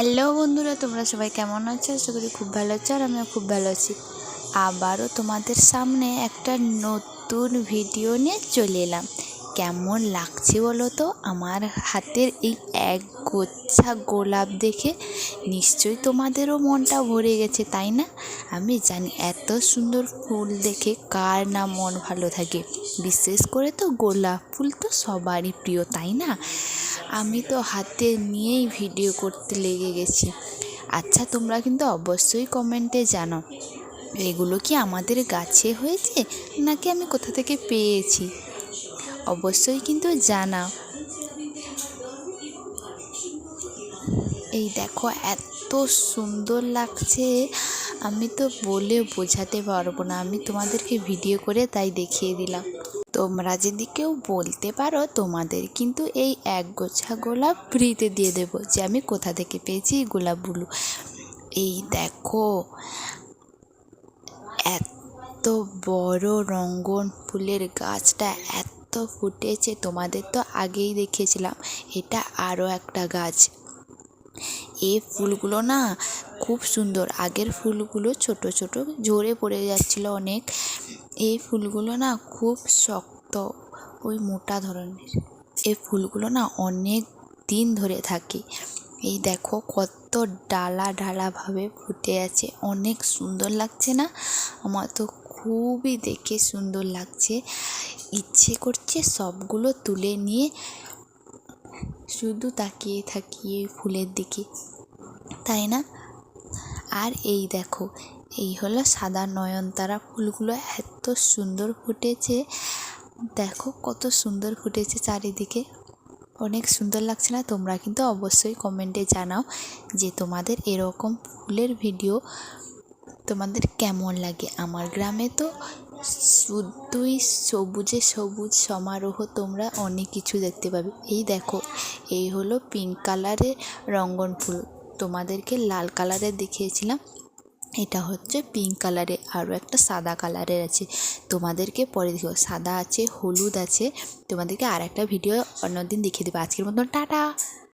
Hello বন্ধুরা, তোমরা সবাই কেমন আছো? আশা করি খুব ভালো আছো, আর আমিও খুব ভালো আছি। আবারও তোমাদের সামনে একটা নতুন ভিডিও নিয়ে চলে এলাম। কেমন লাগছে বলো তো আমার হাতের এই এক গোছা গোলাপ দেখে? নিশ্চয়ই তোমাদেরও মনটা ভরে গেছে, তাই না? আমি জানি এত সুন্দর ফুল দেখে কার না মন ভালো থাকে। বিশেষ করে তো গোলাপ ফুল তো সবারই প্রিয়, তাই না? আমি তো হাতে নিয়েই ভিডিও করতে লেগে গেছি। আচ্ছা, তোমরা কিন্তু অবশ্যই কমেন্টে জানাও এগুলো কি আমাদের গাছে হয়েছে নাকি আমি কোথা থেকে পেয়েছি। অবশ্যই কিন্তু জানাও। এই দেখো, এত সুন্দর লাগছে, আমি তো বলে বোঝাতে পারবো না। আমি তোমাদেরকে ভিডিও করে তাই দেখিয়ে দিলাম। তোমরা যদি কেউ বলতে পারো, তোমাদের কিন্তু এই এক গোছা গোলাপ ফ্রিতে দিয়ে দেবো, যে আমি কোথা থেকে পেয়েছি এই গোলাপগুলো। এই দেখো, এত বড় রঙ্গন ফুলের গাছটা এত ফুটেছে, তোমাদের তো আগেই দেখিয়েছিলাম। এটা আরও একটা গাছ। এই ফুলগুলো না খুব সুন্দর। আগের ফুলগুলো ছোট ছোট ঝরে পড়ে যাচ্ছিল অনেক। এই ফুলগুলো না খুব শক্ত, ওই মোটা ধরনের। এই ফুলগুলো না অনেক দিন ধরে থাকে। এই দেখো কত ডালা ডালাভাবে ফুটে আছে, অনেক সুন্দর লাগছে না? আমার তো খুবই দেখে সুন্দর লাগছে। ইচ্ছে করছে সবগুলো তুলে নিয়ে শুধু তাকিয়ে থাকি এই ফুলের দিকে, তাই না? আর এই দেখো, এই হলো সাদা নয়নতারা ফুলগুলো, এত সুন্দর ফুটেছে। দেখো কত সুন্দর ফুটেছে চারিদিকে, অনেক সুন্দর লাগছে না? তোমরা কিন্তু অবশ্যই কমেন্টে জানাও যে তোমাদের এরকম ফুলের ভিডিও তোমাদের কেমন লাগে। আমার গ্রামে তো শুধুই সবুজে সবুজ সমারোহ, তোমরা অনেক কিছু দেখতে পাবে। এই দেখো, এই হলো পিঙ্ক কালারের রঙ্গন ফুল। তোমাদেরকে লাল কালারের দেখিয়েছিলাম, এটা হচ্ছে পিঙ্ক কালারের। আরও একটা সাদা কালারের আছে, তোমাদেরকে পরে দেখো। সাদা আছে, হলুদ আছে। তোমাদেরকে আর একটা ভিডিও অন্যদিন দেখিয়ে দেবো। আজকের মতন টাটা।